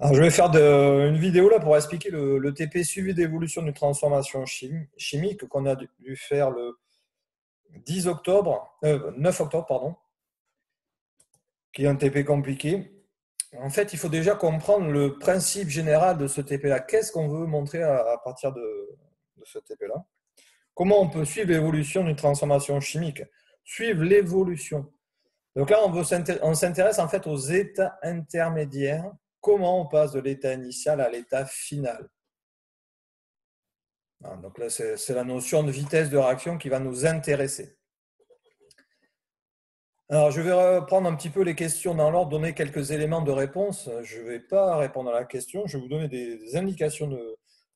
Alors, je vais faire une vidéo là pour expliquer le TP suivi d'évolution d'une transformation chimique qu'on a dû faire le 10 octobre, 9 octobre, pardon, qui est un TP compliqué. En fait, il faut déjà comprendre le principe général de ce TP-là. Qu'est-ce qu'on veut montrer à partir de ce TP-là? Comment on peut suivre l'évolution d'une transformation chimique? Suivre l'évolution. Donc là, on s'intéresse en fait aux états intermédiaires. Comment on passe de l'état initial à l'état final? Donc là, c'est la notion de vitesse de réaction qui va nous intéresser. Alors, je vais reprendre un petit peu les questions dans l'ordre, donner quelques éléments de réponse. Je ne vais pas répondre à la question, je vais vous donner des indications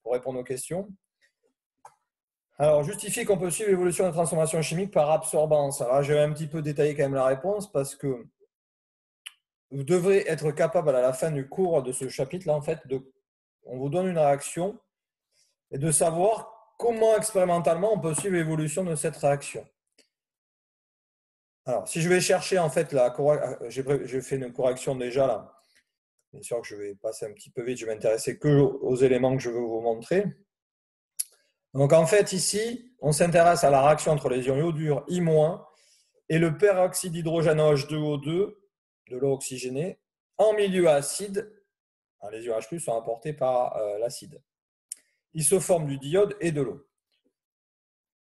pour répondre aux questions. Alors, justifier qu'on peut suivre l'évolution de la transformation chimique par absorbance. Alors, je vais un petit peu détailler quand même la réponse parce que vous devrez être capable à la fin du cours de ce chapitre-là, en fait, on vous donne une réaction et de savoir comment expérimentalement on peut suivre l'évolution de cette réaction. Alors, si je vais chercher en fait j'ai fait une correction déjà là. Bien sûr que je vais passer un petit peu vite, je vais m'intéresser que aux éléments que je veux vous montrer. Donc en fait ici, on s'intéresse à la réaction entre les ions iodure I- et le peroxyde d'hydrogène H2O2 de l'eau oxygénée en milieu acide. Les ions H+ sont apportés par l'acide. Ils se forment du diode et de l'eau.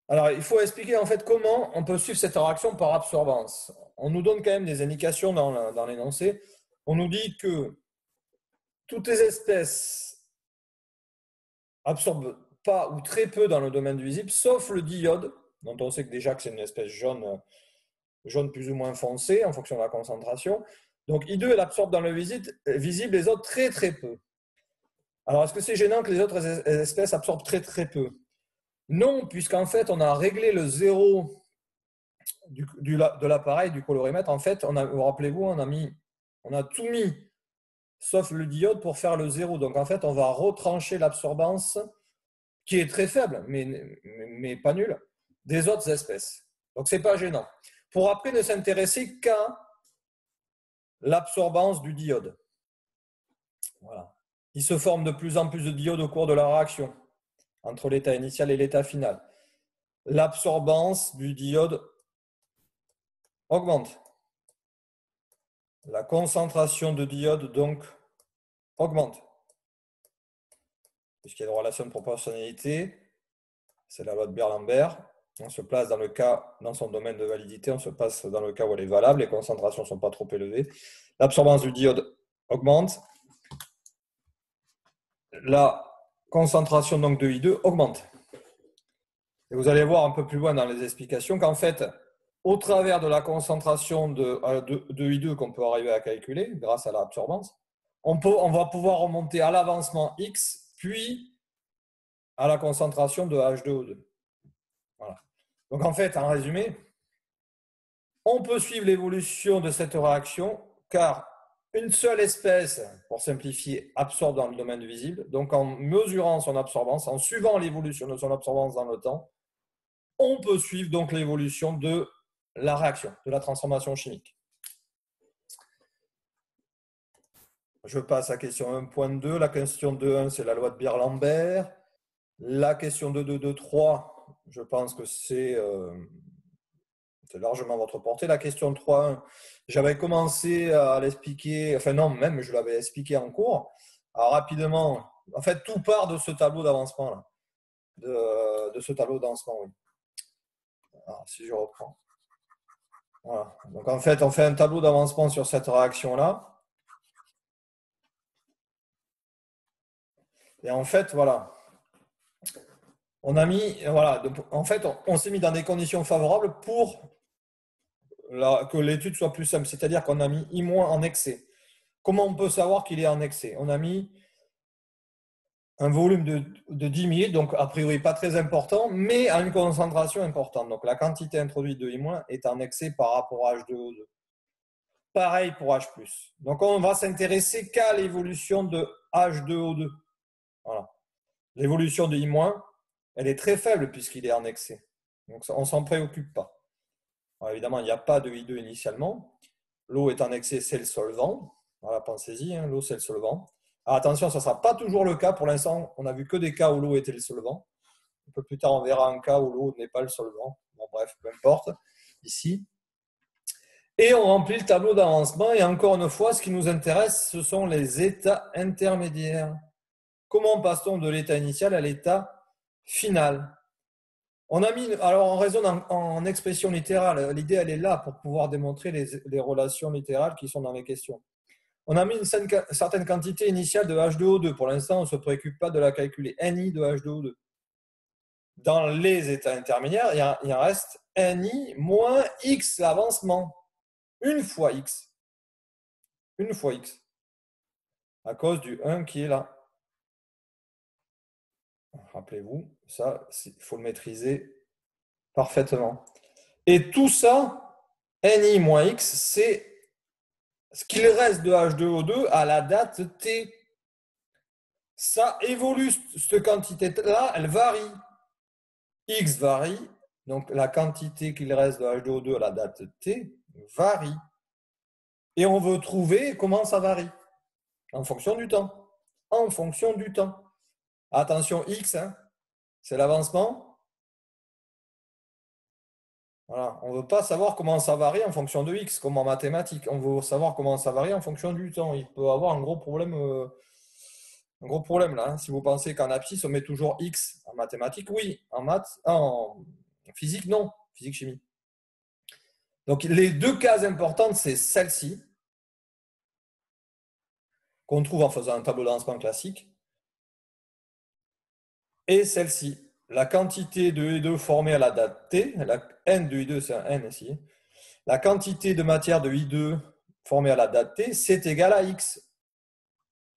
Alors, il faut expliquer en fait comment on peut suivre cette réaction par absorbance. On nous donne quand même des indications dans l'énoncé. On nous dit que toutes les espèces absorbent pas ou très peu dans le domaine visible, sauf le diode, dont on sait que déjà que c'est une espèce jaune plus ou moins foncé en fonction de la concentration. Donc I2, elle absorbe dans le visible, les autres très très peu. Alors, est-ce que c'est gênant que les autres espèces absorbent très très peu? Non, puisqu'en fait, on a réglé le zéro de l'appareil, du colorimètre. En fait, rappelez-vous, on a tout mis, sauf le diode, pour faire le zéro. Donc, en fait, on va retrancher l'absorbance, qui est très faible, mais pas nulle, des autres espèces. Donc, ce n'est pas gênant. Pour après ne s'intéresser qu'à l'absorbance du diode. Voilà. Il se forme de plus en plus de diodes au cours de la réaction, entre l'état initial et l'état final. L'absorbance du diode augmente. La concentration de diode, donc, augmente. Puisqu'il y a une relation de proportionnalité, c'est la loi de Beer-Lambert. On se place dans son domaine de validité, on se place dans le cas où elle est valable, les concentrations ne sont pas trop élevées. L'absorbance du diode augmente. La concentration donc de I2 augmente. Et vous allez voir un peu plus loin dans les explications qu'en fait, au travers de la concentration de I2 qu'on peut arriver à calculer grâce à l'absorbance, on va pouvoir remonter à l'avancement X, puis à la concentration de H2O2. Voilà. Donc en fait, en résumé, on peut suivre l'évolution de cette réaction car une seule espèce, pour simplifier, absorbe dans le domaine visible. Donc en mesurant son absorbance, en suivant l'évolution de son absorbance dans le temps, on peut suivre donc l'évolution de la réaction, de la transformation chimique. Je passe à la question 1.2. La question 2.1, c'est la loi de Beer-Lambert. La question 2.2.2.3, je pense que c'est largement à votre portée. La question 3.1, j'avais commencé à l'expliquer, enfin non, même je l'avais expliqué en cours. Alors rapidement, en fait, tout part de ce tableau d'avancement là. De ce tableau d'avancement, oui. Alors, si je reprends. Voilà. Donc en fait, on fait un tableau d'avancement sur cette réaction-là. Et en fait, voilà. On a mis, voilà, donc, en fait, on s'est mis dans des conditions favorables pour que l'étude soit plus simple. C'est-à-dire qu'on a mis I- en excès. Comment on peut savoir qu'il est en excès? On a mis un volume de 10 000, donc a priori pas très important, mais à une concentration importante. Donc la quantité introduite de I- est en excès par rapport à H2O2. Pareil pour H+. Donc on va s'intéresser qu'à l'évolution de H2O2. Voilà. L'évolution de I-, elle est très faible puisqu'il est en excès. Donc on ne s'en préoccupe pas. Alors, évidemment, il n'y a pas de I2 initialement. L'eau est en excès, c'est le solvant. Voilà, pensez-y, hein, l'eau c'est le solvant. Alors, attention, ça ne sera pas toujours le cas. Pour l'instant, on n'a vu que des cas où l'eau était le solvant. Un peu plus tard, on verra un cas où l'eau n'est pas le solvant. Bon, bref, peu importe. Ici. Et on remplit le tableau d'avancement. Et encore une fois, ce qui nous intéresse, ce sont les états intermédiaires. Comment passe-t-on de l'état initial à l'état final? On a mis, alors on raisonne en expression littérale. L'idée, elle est là pour pouvoir démontrer les relations littérales qui sont dans les questions. On a mis une certaine quantité initiale de H2O2. Pour l'instant, on ne se préoccupe pas de la calculer. Ni de H2O2. Dans les états intermédiaires, il en reste Ni moins X, l'avancement. Une fois X. Une fois X. À cause du 1 qui est là. Rappelez-vous, ça, il faut le maîtriser parfaitement. Et tout ça, Ni moins X, c'est ce qu'il reste de H2O2 à la date T. Ça évolue, cette quantité-là, elle varie. X varie, donc la quantité qu'il reste de H2O2 à la date T varie. Et on veut trouver comment ça varie. En fonction du temps. En fonction du temps. Attention, X, hein, c'est l'avancement. Voilà. On ne veut pas savoir comment ça varie en fonction de X, comme en mathématiques. On veut savoir comment ça varie en fonction du temps. Il peut y avoir un gros problème là. Hein. Si vous pensez qu'en abscisse, on met toujours X en mathématiques, oui. En maths, en physique, non. Physique-chimie. Donc, les deux cases importantes, c'est celle-ci, qu'on trouve en faisant un tableau d'avancement classique, et celle-ci, la quantité de I2 formée à la date T, la N de I2, c'est un N ici, la quantité de matière de I2 formée à la date T, c'est égal à X.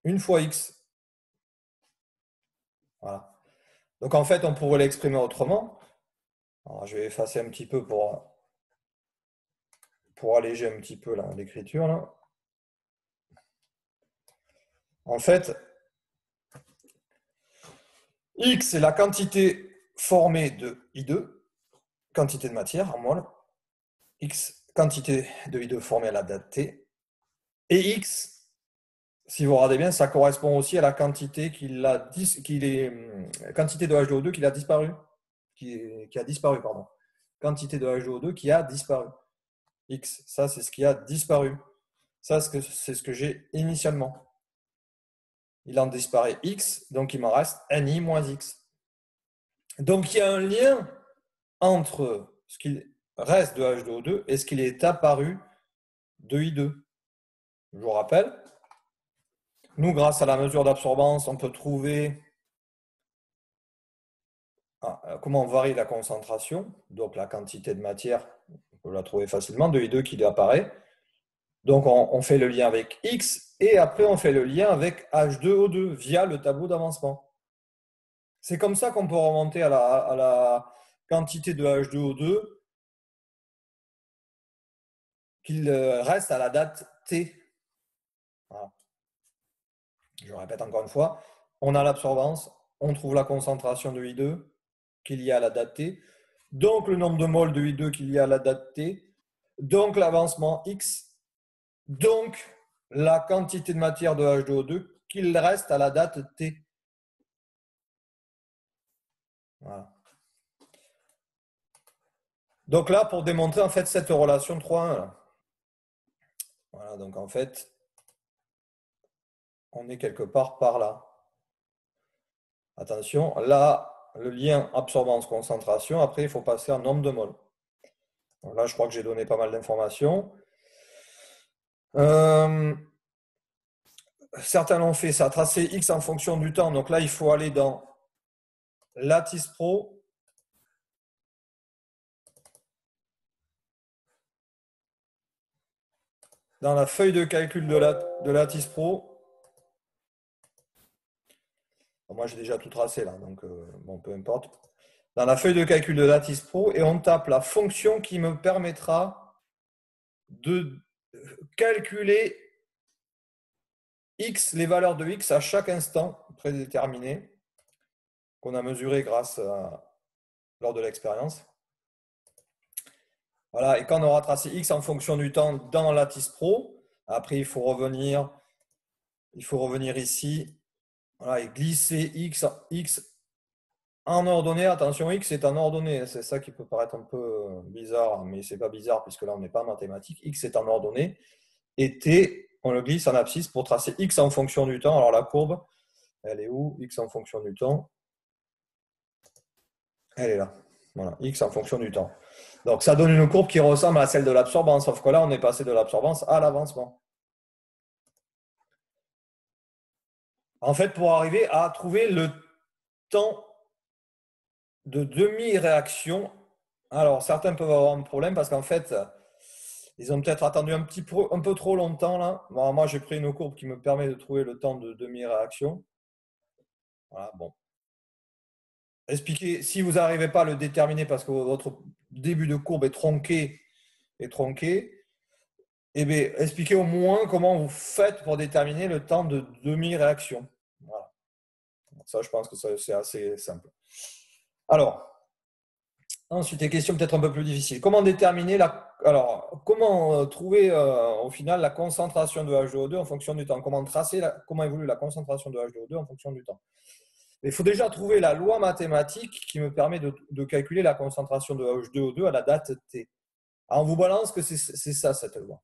Une fois X. Voilà. Donc, en fait, on pourrait l'exprimer autrement. Alors, je vais effacer un petit peu pour alléger un petit peu l'écriture. En fait, X, c'est la quantité formée de I2, quantité de matière en mol. X, quantité de I2 formée à la date T. Et X, si vous regardez bien, ça correspond aussi à la quantité quantité de H2O2 qui a disparu. Qui a disparu, pardon. Quantité de H2O2 qui a disparu. X, ça c'est ce qui a disparu. Ça c'est ce que j'ai initialement. Il en disparaît X, donc il m'en reste Ni moins X. Donc il y a un lien entre ce qu'il reste de H2O2 et ce qu'il est apparu de I2. Je vous rappelle, nous, grâce à la mesure d'absorbance, on peut trouver comment varie la concentration, donc la quantité de matière, on peut la trouver facilement, de I2 qui apparaît. Donc on fait le lien avec X et après on fait le lien avec H2O2 via le tableau d'avancement. C'est comme ça qu'on peut remonter à la quantité de H2O2 qu'il reste à la date T. Voilà. Je répète encore une fois, on a l'absorbance, on trouve la concentration de I2 qu'il y a à la date T, donc le nombre de moles de I2 qu'il y a à la date T, donc l'avancement X, donc la quantité de matière de H2O2 qu'il reste à la date T. Voilà. Donc là, pour démontrer en fait cette relation 3-1, voilà, donc en fait, on est quelque part par là. Attention, là, le lien absorbance-concentration, après, il faut passer en nombre de moles. Donc là, je crois que j'ai donné pas mal d'informations. Certains l'ont fait, ça a tracé X en fonction du temps. Donc là, il faut aller dans Lattice Pro. Dans la feuille de calcul de Lattice Pro. Moi, j'ai déjà tout tracé là, donc bon, peu importe. Dans la feuille de calcul de Lattice Pro, et on tape la fonction qui me permettra de calculer X, les valeurs de X à chaque instant prédéterminé qu'on a mesuré lors de l'expérience. Voilà, et quand on aura tracé X en fonction du temps dans Lattice Pro, après il faut revenir il faut revenir ici. Voilà, et glisser x en ordonnée. Attention, x est en ordonnée. C'est ça qui peut paraître un peu bizarre, mais c'est pas bizarre puisque là, on n'est pas en mathématiques. X est en ordonnée. Et t, on le glisse en abscisse pour tracer x en fonction du temps. Alors la courbe, elle est où? X en fonction du temps. Elle est là. Voilà, x en fonction du temps. Donc ça donne une courbe qui ressemble à celle de l'absorbance, sauf que là, on est passé de l'absorbance à l'avancement. En fait, pour arriver à trouver le temps de demi-réaction, alors certains peuvent avoir un problème parce qu'en fait, ils ont peut-être attendu un peu trop longtemps là. Bon, moi, j'ai pris une courbe qui me permet de trouver le temps de demi-réaction. Voilà, bon. Expliquez, si vous n'arrivez pas à le déterminer parce que votre début de courbe est tronqué, eh bien, expliquez au moins comment vous faites pour déterminer le temps de demi-réaction. Voilà. Ça, je pense que c'est assez simple. Alors, ensuite, les questions peut-être un peu plus difficiles. Comment déterminer comment trouver au final la concentration de H2O2 en fonction du temps? Comment évolue la concentration de H2O2 en fonction du temps? Il faut déjà trouver la loi mathématique qui me permet de calculer la concentration de H2O2 à la date T. Alors, on vous balance que c'est ça, cette loi.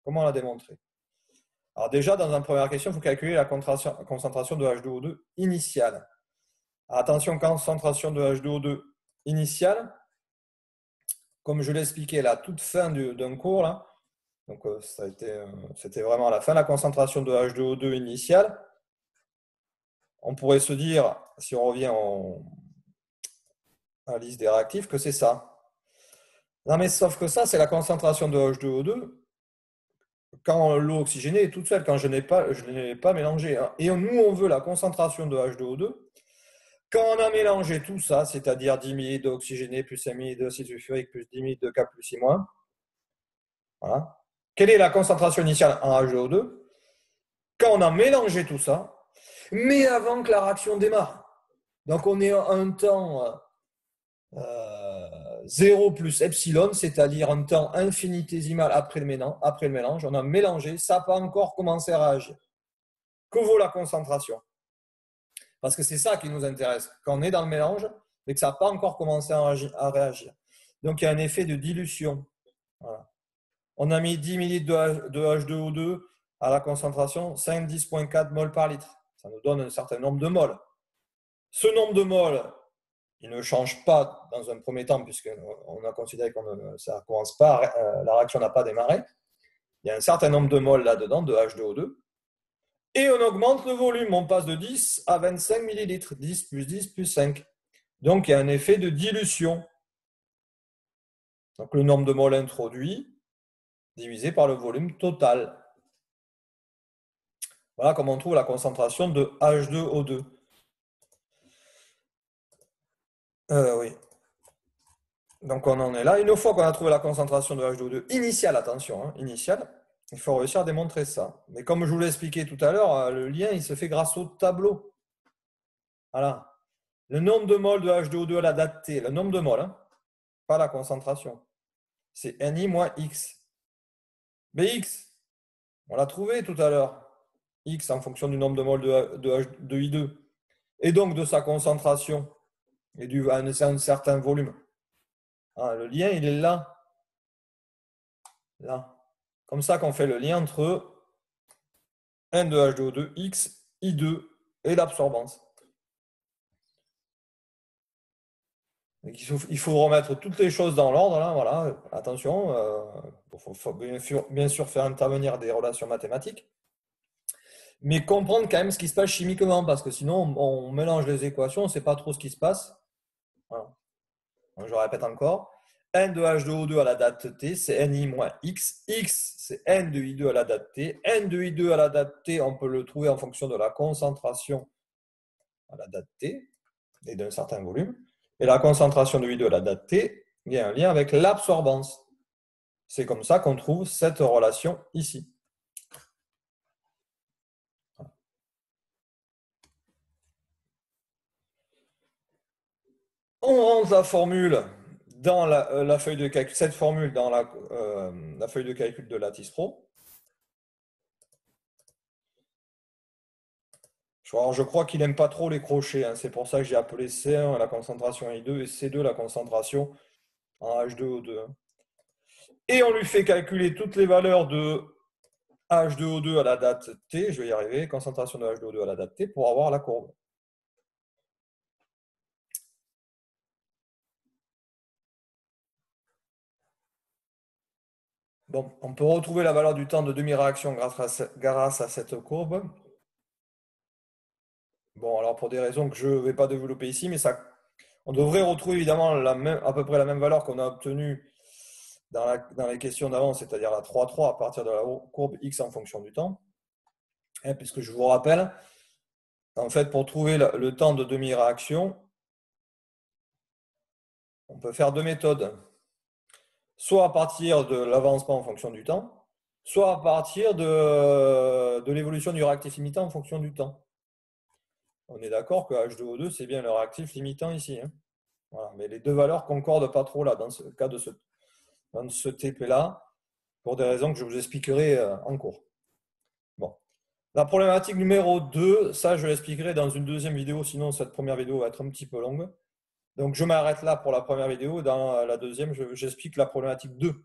Comment la démontrer? Alors déjà, dans une première question, il faut calculer la concentration de H2O2 initiale. Attention, concentration de H2O2 initiale, comme je l'ai expliqué à la toute fin d'un cours, là, donc c'était vraiment à la fin, la concentration de H2O2 initiale, on pourrait se dire, si on revient à la liste des réactifs, que c'est ça. Non mais sauf que ça, c'est la concentration de H2O2 quand l'eau oxygénée est toute seule, quand je ne l'ai pas mélangée. Et nous, on veut la concentration de H2O2 quand on a mélangé tout ça, c'est-à-dire 10 ml d'oxygéné plus 5 ml d'acide sulfurique plus 10 ml de K plus I-, voilà. Quelle est la concentration initiale en H2O2 quand on a mélangé tout ça, mais avant que la réaction démarre? Donc on est à un temps 0 plus epsilon, c'est-à-dire un temps infinitésimal après le mélange. On a mélangé, ça n'a pas encore commencé à réagir. Que vaut la concentration? Parce que c'est ça qui nous intéresse. Quand on est dans le mélange, mais que ça n'a pas encore commencé à réagir. Donc il y a un effet de dilution. Voilà. On a mis 10 ml de H2O2 à la concentration 5,10,4 mol par litre. Ça nous donne un certain nombre de moles. Ce nombre de moles, il ne change pas dans un premier temps, puisqu'on a considéré que ça ne commence pas, la réaction n'a pas démarré. Il y a un certain nombre de moles là-dedans, de H2O2. Et on augmente le volume. On passe de 10 à 25 millilitres. 10 plus 5. Donc, il y a un effet de dilution. Donc, le nombre de moles introduits divisé par le volume total. Voilà comment on trouve la concentration de H2O2. Oui. Donc, on en est là. Une fois qu'on a trouvé la concentration de H2O2 initiale, attention, hein, initiale, il faut réussir à démontrer ça. Mais comme je vous l'ai expliqué tout à l'heure, le lien, il se fait grâce au tableau. Voilà. Le nombre de moles de H2O2 à la date T, le nombre de moles, hein, pas la concentration. C'est Ni moins X. Bx, on l'a trouvé tout à l'heure. X en fonction du nombre de moles de I2. Et donc de sa concentration et à un certain volume. Ah, le lien, il est là. Là. Comme ça qu'on fait le lien entre N de H2O2, X, I2 et l'absorbance. Il faut remettre toutes les choses dans l'ordre. Là, voilà. Attention, il faut bien sûr faire intervenir des relations mathématiques, mais comprendre quand même ce qui se passe chimiquement, parce que sinon on mélange les équations, on ne sait pas trop ce qui se passe. Voilà. Donc, je répète encore. N de H2O2 à la date T, c'est Ni moins X. X, c'est N de I2 à la date T. N de I2 à la date T, on peut le trouver en fonction de la concentration à la date T et d'un certain volume. Et la concentration de I2 à la date T, il y a un lien avec l'absorbance. C'est comme ça qu'on trouve cette relation ici. On rentre la formule dans la feuille de calcul, cette formule dans la feuille de calcul de Lattice Pro. Alors, je crois qu'il n'aime pas trop les crochets, hein. C'est pour ça que j'ai appelé C1 la concentration I2 et C2 la concentration en H2O2. Hein. Et on lui fait calculer toutes les valeurs de H2O2 à la date T, je vais y arriver, concentration de H2O2 à la date T pour avoir la courbe. Bon, on peut retrouver la valeur du temps de demi-réaction grâce à cette courbe. Bon, alors pour des raisons que je ne vais pas développer ici, mais ça, on devrait retrouver évidemment à peu près la même valeur qu'on a obtenue dans les questions d'avant, c'est-à-dire la 3,3 à partir de la courbe x en fonction du temps. Puisque je vous rappelle, en fait, pour trouver le temps de demi-réaction, on peut faire deux méthodes. Soit à partir de l'avancement en fonction du temps, soit à partir de l'évolution du réactif limitant en fonction du temps. On est d'accord que H2O2, c'est bien le réactif limitant ici. Hein. Voilà. Mais les deux valeurs ne concordent pas trop là, dans ce cas de dans ce TP-là, pour des raisons que je vous expliquerai en cours. Bon. La problématique numéro 2, ça je l'expliquerai dans une deuxième vidéo, sinon cette première vidéo va être un petit peu longue. Donc je m'arrête là pour la première vidéo. Dans la deuxième, j'explique la problématique 2.